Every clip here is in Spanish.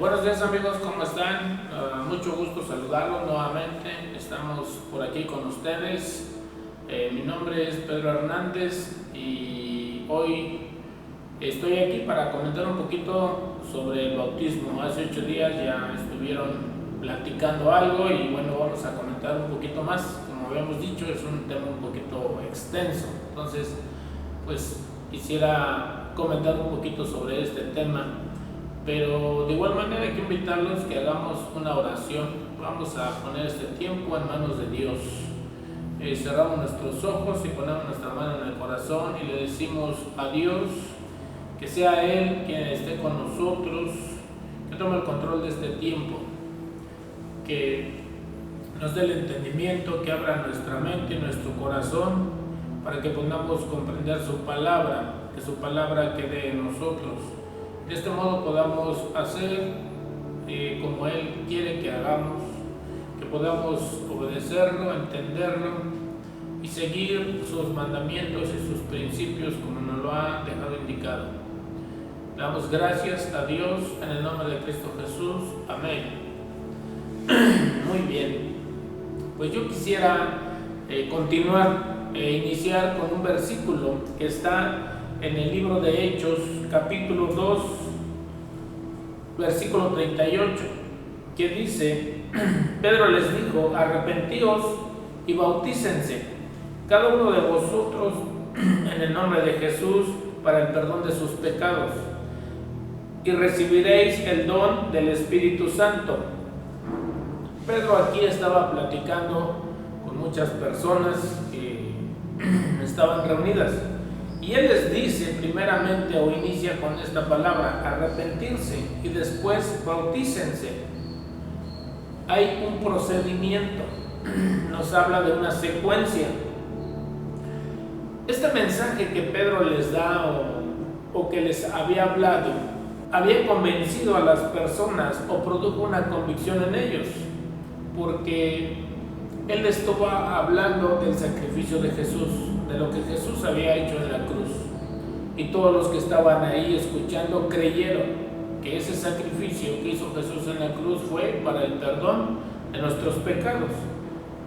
Buenos días amigos, ¿cómo están? Mucho gusto saludarlos nuevamente. Estamos por aquí con ustedes. Mi nombre es Pedro Hernández y hoy estoy aquí para comentar un poquito sobre el bautismo. Hace 8 días ya estuvieron platicando algo y bueno, vamos a comentar un poquito más. Como habíamos dicho, es un tema un poquito extenso. Entonces, pues quisiera comentar un poquito sobre este tema. Pero de igual manera hay que invitarlos que hagamos una oración. Vamos a poner este tiempo en manos de Dios. Cerramos nuestros ojos y ponemos nuestra mano en el corazón y le decimos a Dios que sea Él quien esté con nosotros, que tome el control de este tiempo, que nos dé el entendimiento, que abra nuestra mente y nuestro corazón para que podamos comprender su palabra, que su palabra quede en nosotros. De este modo podamos hacer como Él quiere que hagamos, que podamos obedecerlo, entenderlo y seguir sus mandamientos y sus principios como nos lo ha dejado indicado. Damos gracias a Dios en el nombre de Cristo Jesús. Amén. Muy bien. Pues yo quisiera continuar e iniciar con un versículo que está en el libro de Hechos, capítulo 2, versículo 38, que dice: Pedro les dijo: arrepentíos y bautícense, cada uno de vosotros, en el nombre de Jesús, para el perdón de sus pecados, y recibiréis el don del Espíritu Santo. Pedro aquí estaba platicando con muchas personas que estaban reunidas. Y él les dice primeramente o inicia con esta palabra, arrepentirse, y después bautícense. Hay un procedimiento, nos habla de una secuencia. Este mensaje que Pedro les da o que les había hablado, había convencido a las personas o produjo una convicción en ellos, porque él estuvo hablando del sacrificio de Jesús, de lo que Jesús había hecho en la cruz. Y todos los que estaban ahí escuchando creyeron que ese sacrificio que hizo Jesús en la cruz fue para el perdón de nuestros pecados.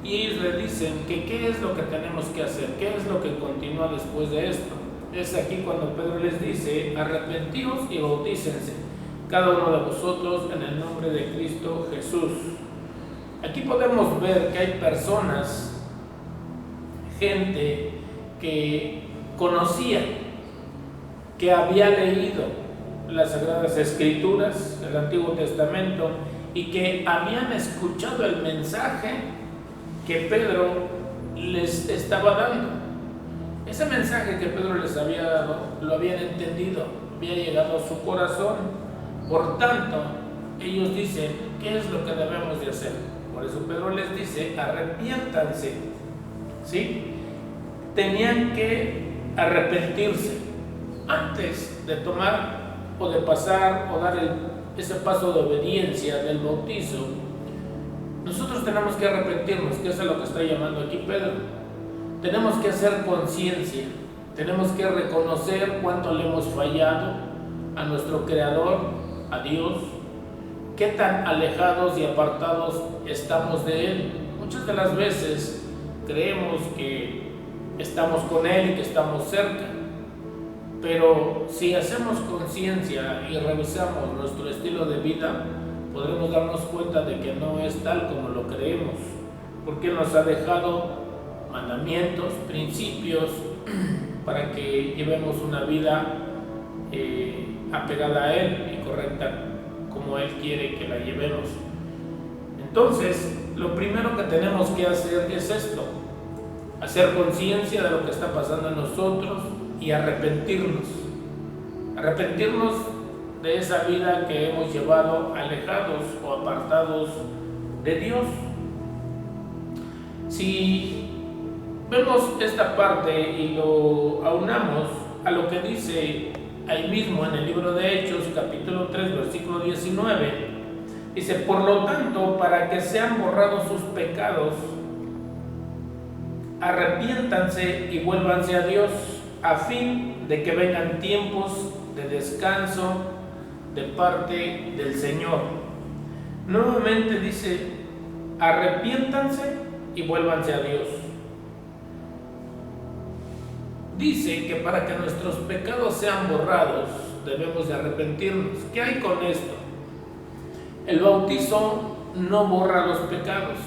Y ellos le dicen que qué es lo que tenemos que hacer, qué es lo que continúa después de esto. Es aquí cuando Pedro les dice: arrepentíos y bautícense, cada uno de vosotros, en el nombre de Cristo Jesús. Aquí podemos ver que hay personas, gente que conocía, que había leído las Sagradas Escrituras, el Antiguo Testamento, y que habían escuchado el mensaje que Pedro les estaba dando. Ese mensaje que Pedro les había dado, lo habían entendido, había llegado a su corazón. Por tanto, ellos dicen: ¿qué es lo que debemos de hacer? Por eso Pedro les dice: arrepiéntanse, ¿sí? Tenían que arrepentirse antes de tomar o de pasar o dar ese paso de obediencia del bautizo. Nosotros tenemos que arrepentirnos, que eso es lo que está llamando aquí Pedro. Tenemos que hacer conciencia, tenemos que reconocer cuánto le hemos fallado a nuestro Creador, a Dios, qué tan alejados y apartados estamos de Él. Muchas de las veces creemos que estamos con Él y que estamos cerca, pero si hacemos conciencia y revisamos nuestro estilo de vida, podremos darnos cuenta de que no es tal como lo creemos, porque Él nos ha dejado mandamientos, principios, para que llevemos una vida apegada a Él y correcta como Él quiere que la llevemos. Entonces, lo primero que tenemos que hacer es esto: hacer conciencia de lo que está pasando en nosotros y arrepentirnos de esa vida que hemos llevado alejados o apartados de Dios. Si vemos esta parte y lo aunamos a lo que dice ahí mismo en el libro de Hechos, capítulo 3, versículo 19, dice: por lo tanto, para que sean borrados sus pecados, arrepiéntanse y vuélvanse a Dios, a fin de que vengan tiempos de descanso de parte del Señor. Nuevamente dice, arrepiéntanse y vuélvanse a Dios. Dice que para que nuestros pecados sean borrados, debemos de arrepentirnos. ¿Qué hay con esto? El bautizo no borra los pecados.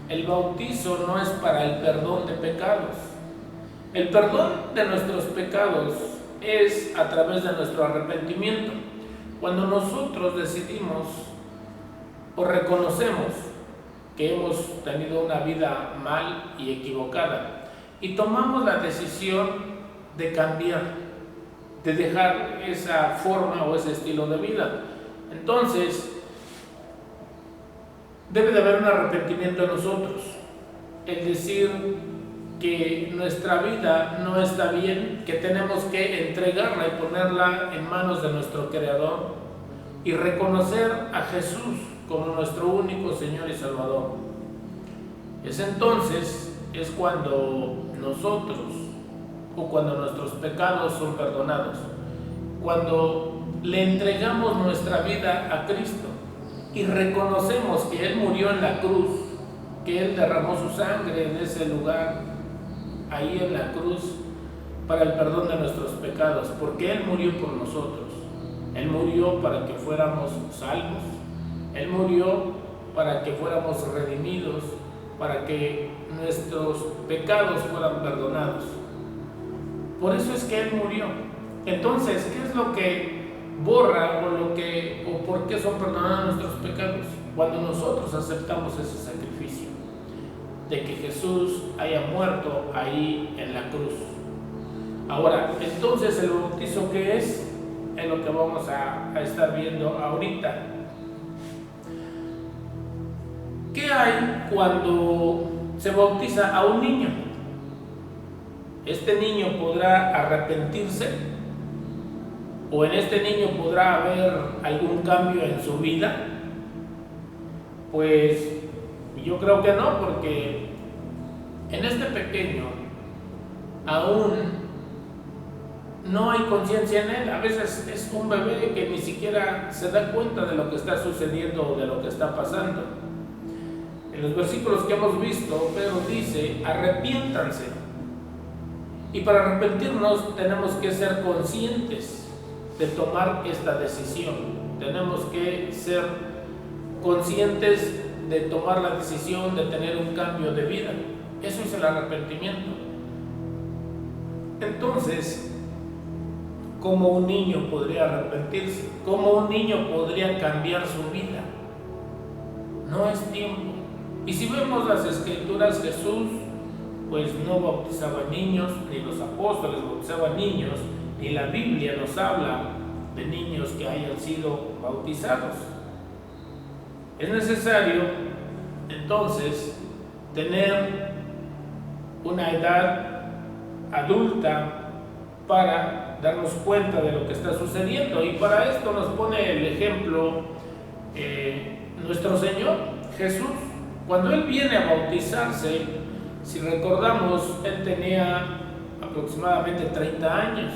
El bautizo no es para el perdón de pecados. El perdón de nuestros pecados es a través de nuestro arrepentimiento. Cuando nosotros decidimos o reconocemos que hemos tenido una vida mal y equivocada y tomamos la decisión de cambiar, de dejar esa forma o ese estilo de vida, entonces debe de haber un arrepentimiento en nosotros, el decir que nuestra vida no está bien, que tenemos que entregarla y ponerla en manos de nuestro Creador y reconocer a Jesús como nuestro único Señor y Salvador. Es cuando nosotros, o cuando nuestros pecados son perdonados, cuando le entregamos nuestra vida a Cristo y reconocemos que Él murió en la cruz, que Él derramó su sangre en ese lugar, ahí en la cruz, para el perdón de nuestros pecados, porque Él murió por nosotros. Él murió para que fuéramos salvos. Él murió para que fuéramos redimidos, para que nuestros pecados fueran perdonados. Por eso es que Él murió. Entonces, ¿qué es lo que borra o por qué son perdonados nuestros pecados? Cuando nosotros aceptamos ese sacrificio de que Jesús haya muerto ahí en la cruz. Ahora, entonces el bautizo, ¿qué es? Es lo que vamos a estar viendo ahorita. ¿Qué hay cuando se bautiza a un niño? ¿Este niño podrá arrepentirse? ¿O en este niño podrá haber algún cambio en su vida? Pues yo creo que no, porque en este pequeño aún no hay conciencia en él. A veces es un bebé que ni siquiera se da cuenta de lo que está sucediendo o de lo que está pasando. En los versículos que hemos visto, Pedro dice, arrepiéntanse. Y para arrepentirnos tenemos que ser conscientes de tomar esta decisión. Tenemos que ser conscientes de tomar la decisión de tener un cambio de vida. Eso es el arrepentimiento. Entonces, ¿cómo un niño podría arrepentirse? ¿Cómo un niño podría cambiar su vida? No es tiempo. Y si vemos las Escrituras, Jesús pues no bautizaba niños, ni los apóstoles bautizaban niños, ni la Biblia nos habla de niños que hayan sido bautizados. Es necesario entonces tener una edad adulta para darnos cuenta de lo que está sucediendo, y para esto nos pone el ejemplo nuestro Señor Jesús. Cuando Él viene a bautizarse, si recordamos, Él tenía aproximadamente 30 años.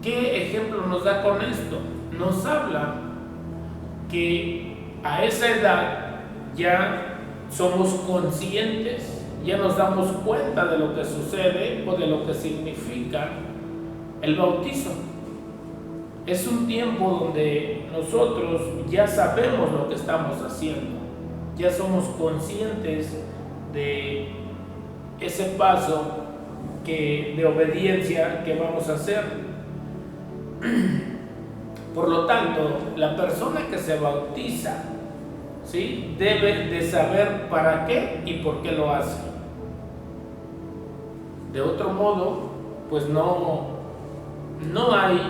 ¿Qué ejemplo nos da con esto? Nos habla que a esa edad ya somos conscientes, ya nos damos cuenta de lo que sucede o de lo que significa el bautizo. Es un tiempo donde nosotros ya sabemos lo que estamos haciendo, ya somos conscientes de ese paso de obediencia que vamos a hacer. Por lo tanto, la persona que se bautiza, ¿sí?, debe de saber para qué y por qué lo hace. De otro modo, pues no hay,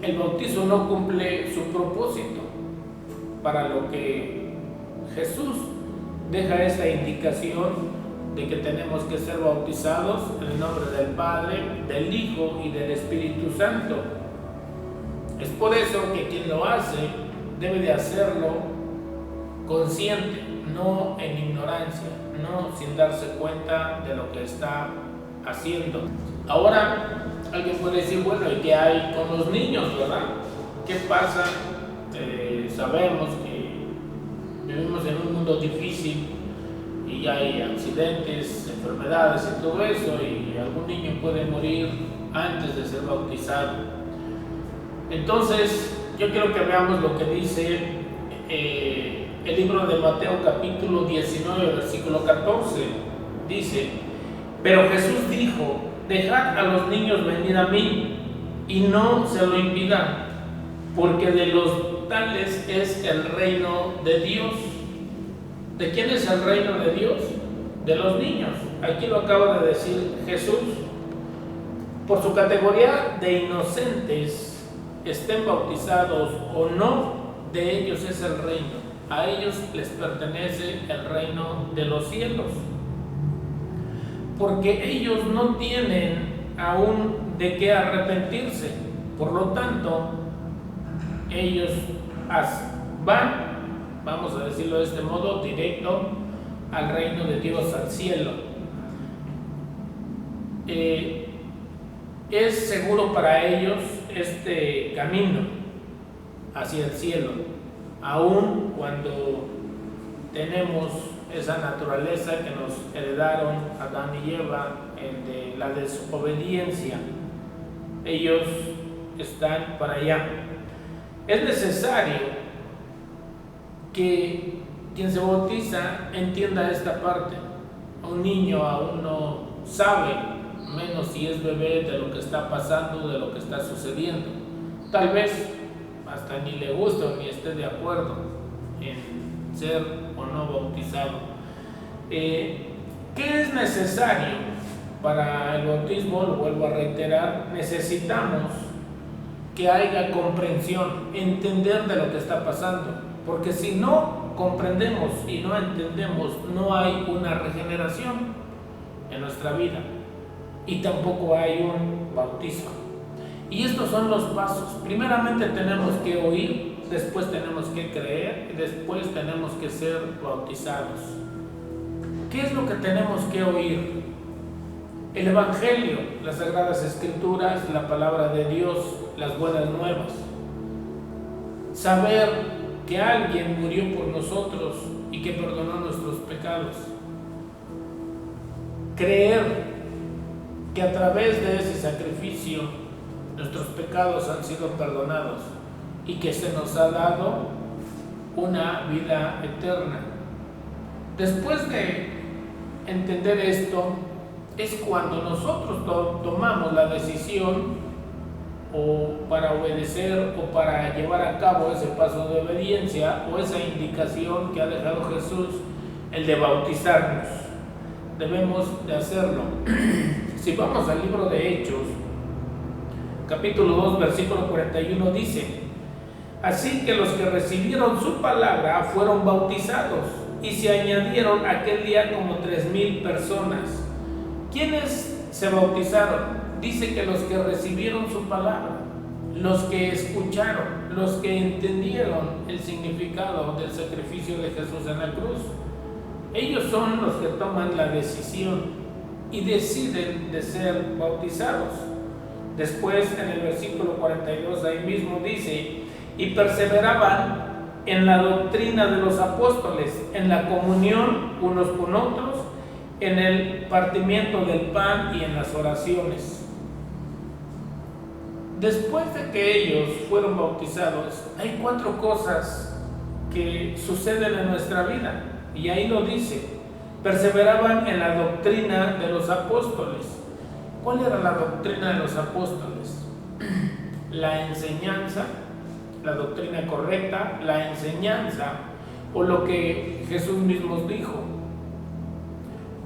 el bautizo no cumple su propósito, para lo que Jesús deja esa indicación de que tenemos que ser bautizados en el nombre del Padre, del Hijo y del Espíritu Santo. Es por eso que quien lo hace debe de hacerlo consciente, no en ignorancia, no sin darse cuenta de lo que está haciendo. Ahora, Alguien puede decir, bueno, ¿y qué hay con los niños, verdad? ¿Qué pasa? Sabemos que vivimos en un mundo difícil y hay accidentes, enfermedades y todo eso, y algún niño puede morir antes de ser bautizado. Entonces, yo quiero que veamos lo que dice el libro de Mateo capítulo 19, versículo 14. Dice: pero Jesús dijo: dejad a los niños venir a mí y no se lo impidan, porque de los tales es el reino de Dios. ¿De quién es el reino de Dios? De los niños. Aquí lo acaba de decir Jesús. Por su categoría de inocentes, estén bautizados o no, de ellos es el reino. A ellos les pertenece el reino de los cielos. Porque ellos no tienen aún de qué arrepentirse. Por lo tanto, ellos van, vamos a decirlo de este modo, directo al reino de Dios, al cielo. Es seguro para ellos este camino hacia el cielo, aun cuando tenemos esa naturaleza que nos heredaron Adán y Eva, de la desobediencia. Ellos están para allá. Es necesario que quien se bautiza entienda esta parte. Un niño aún no sabe, menos si es bebé, de lo que está pasando, de lo que está sucediendo. Tal vez hasta ni le guste o ni esté de acuerdo en ser o no bautizado. ¿Qué es necesario para el bautismo? Lo vuelvo a reiterar: necesitamos que haya comprensión, entender de lo que está pasando, porque si no comprendemos y no entendemos, no hay una regeneración en nuestra vida y tampoco hay un bautismo. Y estos son los pasos. Primeramente tenemos que oír, después tenemos que creer y después tenemos que ser bautizados. ¿Qué es lo que tenemos que oír? El Evangelio, las Sagradas Escrituras, la palabra de Dios, las buenas nuevas. Saber que alguien murió por nosotros y que perdonó nuestros pecados. Creer que a través de ese sacrificio nuestros pecados han sido perdonados y que se nos ha dado una vida eterna. Después de entender esto, es cuando nosotros tomamos la decisión, o para obedecer o para llevar a cabo ese paso de obediencia o esa indicación que ha dejado Jesús, el de bautizarnos. Debemos de hacerlo. Si vamos al libro de Hechos, capítulo 2, versículo 41, dice: así que los que recibieron su palabra fueron bautizados, y se añadieron aquel día como 3,000 personas. ¿Quiénes se bautizaron? Dice que los que recibieron su palabra, los que escucharon, los que entendieron el significado del sacrificio de Jesús en la cruz. Ellos son los que toman la decisión y deciden de ser bautizados. Después, en el versículo 42, ahí mismo dice: y perseveraban en la doctrina de los apóstoles, en la comunión unos con otros, en el partimiento del pan y en las oraciones. Después de que ellos fueron bautizados, hay 4 cosas que suceden en nuestra vida, y ahí lo dice: perseveraban en la doctrina de los apóstoles. ¿Cuál era la doctrina de los apóstoles? La enseñanza, la doctrina correcta, la enseñanza, o lo que Jesús mismo dijo: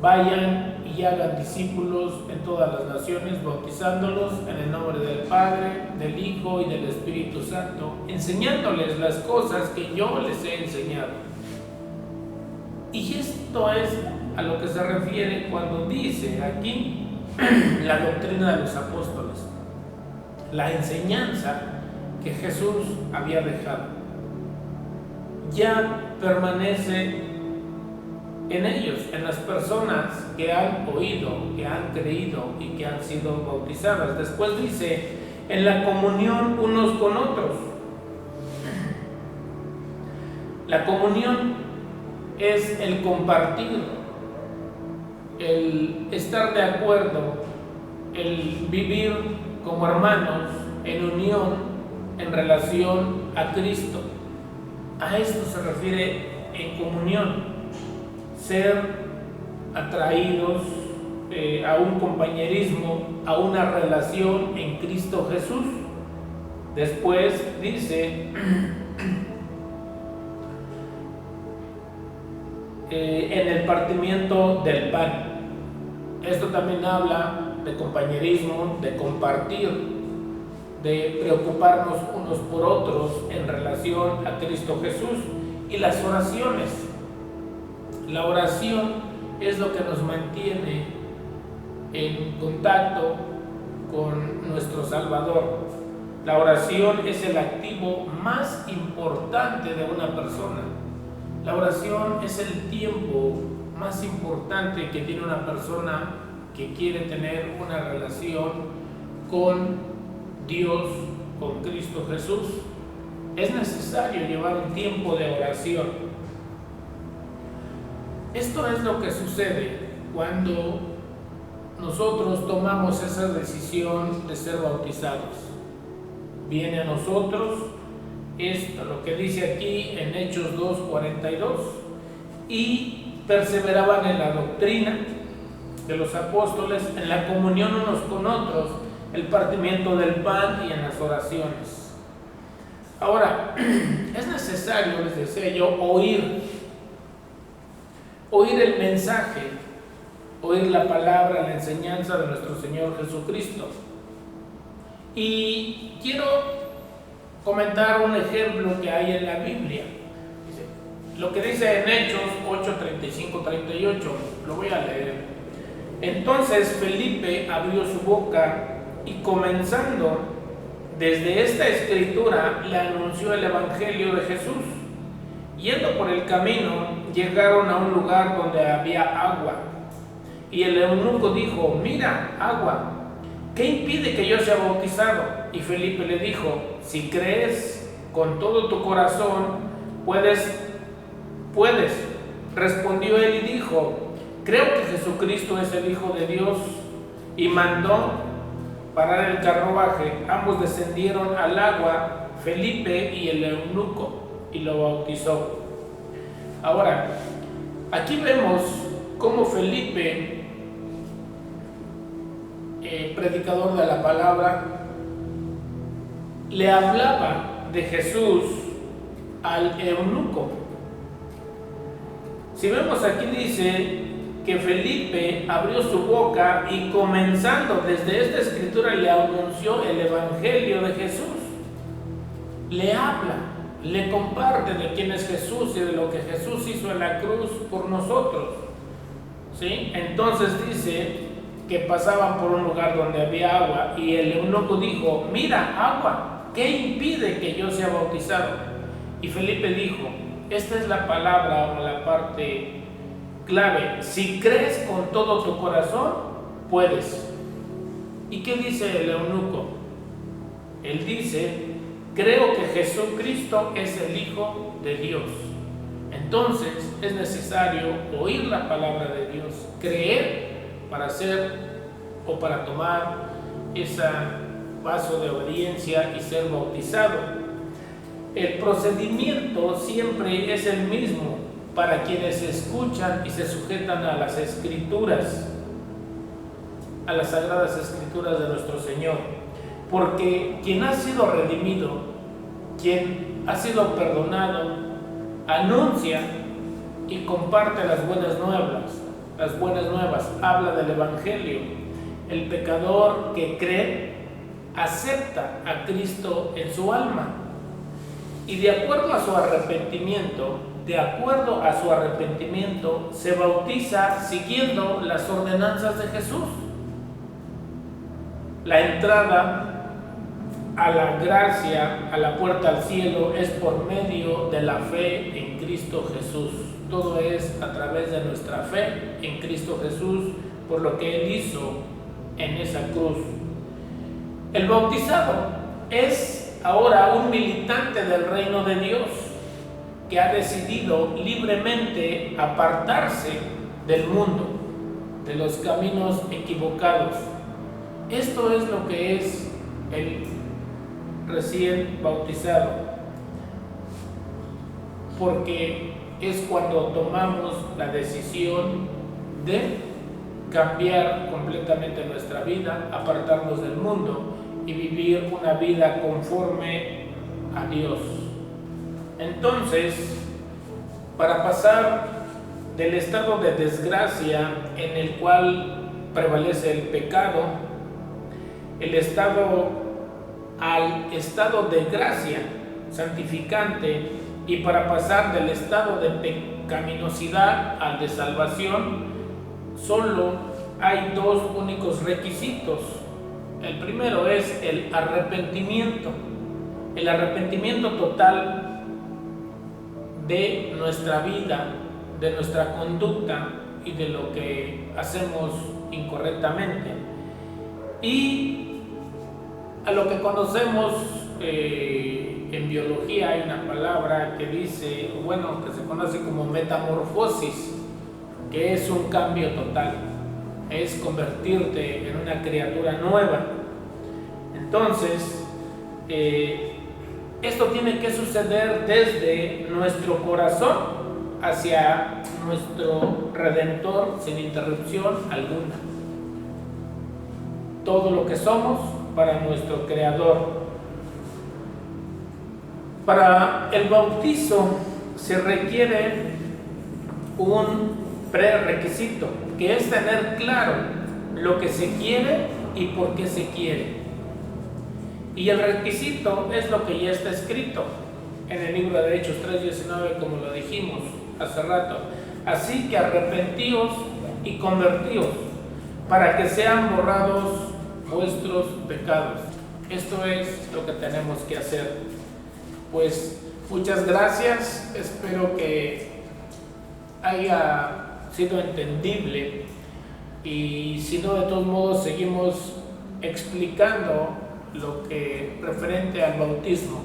vayan y hagan discípulos en todas las naciones, bautizándolos en el nombre del Padre, del Hijo y del Espíritu Santo, enseñándoles las cosas que yo les he enseñado. Y esto es a lo que se refiere cuando dice aquí la doctrina de los apóstoles, la enseñanza que Jesús había dejado. Ya permanece en ellos, en las personas que han oído, que han creído y que han sido bautizadas. Después dice, en la comunión unos con otros. La comunión es el compartir, el estar de acuerdo, el vivir como hermanos en unión, en relación a Cristo. A esto se refiere en comunión. Ser atraídos a un compañerismo, a una relación en Cristo Jesús. Después dice, en el partimiento del pan. Esto también habla de compañerismo, de compartir, de preocuparnos unos por otros en relación a Cristo Jesús. Y las oraciones. La oración es lo que nos mantiene en contacto con nuestro Salvador. La oración es el activo más importante de una persona. La oración es el tiempo más importante que tiene una persona que quiere tener una relación con Dios, con Cristo Jesús. Es necesario llevar un tiempo de oración. Esto es lo que sucede cuando nosotros tomamos esa decisión de ser bautizados. Viene a nosotros esto, lo que dice aquí en Hechos 2:42, y perseveraban en la doctrina de los apóstoles, en la comunión unos con otros, el partimiento del pan y en las oraciones. Ahora, es necesario, les decía yo, oír el mensaje, oír la palabra, la enseñanza de nuestro Señor Jesucristo. Y quiero comentar un ejemplo que hay en la Biblia. Lo que dice en Hechos 8:35-38, lo voy a leer. Entonces Felipe abrió su boca y comenzando desde esta escritura le anunció el Evangelio de Jesús. Yendo por el camino, llegaron a un lugar donde había agua. Y el eunuco dijo, mira, agua, ¿qué impide que yo sea bautizado? Y Felipe le dijo, si crees con todo tu corazón, puedes. Respondió él y dijo, creo que Jesucristo es el Hijo de Dios. Y mandó parar el carruaje. Ambos descendieron al agua, Felipe y el eunuco, y lo bautizó. Ahora, aquí vemos cómo Felipe, predicador de la palabra, le hablaba de Jesús al eunuco. Si vemos aquí dice que Felipe abrió su boca y comenzando desde esta escritura le anunció el Evangelio de Jesús. Le habla, le comparte de quién es Jesús y de lo que Jesús hizo en la cruz por nosotros. ¿Sí? Entonces dice que pasaban por un lugar donde había agua y el eunuco dijo, mira, agua, ¿qué impide que yo sea bautizado? Y Felipe dijo, esta es la palabra o la parte clave, si crees con todo tu corazón, puedes. ¿Y qué dice el eunuco? Él dice, creo que Jesucristo es el Hijo de Dios. Entonces es necesario oír la palabra de Dios, creer para hacer o para tomar ese paso de obediencia y ser bautizado. El procedimiento siempre es el mismo para quienes escuchan y se sujetan a las escrituras, a las sagradas escrituras de nuestro Señor. Porque quien ha sido redimido, quien ha sido perdonado, anuncia y comparte las buenas nuevas, habla del Evangelio. El pecador que cree, acepta a Cristo en su alma. Y de acuerdo a su arrepentimiento, se bautiza siguiendo las ordenanzas de Jesús. La entrada a la gracia, a la puerta al cielo, es por medio de la fe en Cristo Jesús. Todo es a través de nuestra fe en Cristo Jesús, por lo que Él hizo en esa cruz. El bautizado es ahora un militante del reino de Dios que ha decidido libremente apartarse del mundo, de los caminos equivocados. Esto es lo que es el recién bautizado, porque es cuando tomamos la decisión de cambiar completamente nuestra vida, apartarnos del mundo y vivir una vida conforme a Dios. Entonces, para pasar del estado de desgracia en el cual prevalece el pecado, al estado de gracia santificante, y para pasar del estado de pecaminosidad al de salvación, solo hay dos únicos requisitos. El primero es el arrepentimiento total de nuestra vida, de nuestra conducta y de lo que hacemos incorrectamente. Y a lo que conocemos en biología hay una palabra que dice, que se conoce como metamorfosis, que es un cambio total, es convertirte en una criatura nueva. Entonces, esto tiene que suceder desde nuestro corazón hacia nuestro Redentor sin interrupción alguna. Todo lo que somos para nuestro Creador. Para el bautizo se requiere un prerequisito, que es tener claro lo que se quiere y por qué se quiere. Y el requisito es lo que ya está escrito en el libro de Hechos 3:19, como lo dijimos hace rato. Así que arrepentíos y convertíos para que sean borrados vuestros pecados. Esto es lo que tenemos que hacer. Pues muchas gracias, espero que haya sido entendible, y si no, de todos modos seguimos explicando lo que referente al bautismo.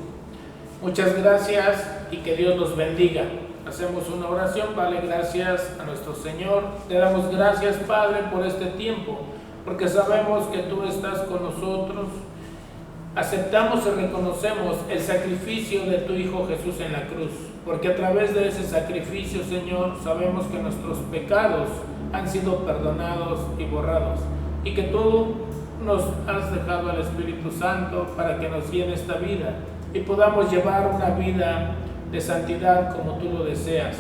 Muchas gracias y que Dios los bendiga. Hacemos una oración. Padre, gracias a nuestro Señor. Te damos gracias, Padre, por este tiempo, porque sabemos que tú estás con nosotros. Aceptamos y reconocemos el sacrificio de tu Hijo Jesús en la cruz, porque a través de ese sacrificio, Señor, sabemos que nuestros pecados han sido perdonados y borrados, y que tú nos has dejado al Espíritu Santo para que nos llene esta vida y podamos llevar una vida de santidad como tú lo deseas.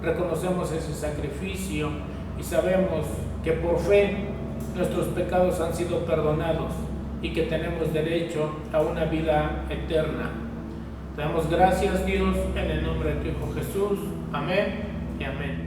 Reconocemos ese sacrificio y sabemos que por fe nuestros pecados han sido perdonados y que tenemos derecho a una vida eterna. Te damos gracias, Dios, en el nombre de tu Hijo Jesús. Amén y amén.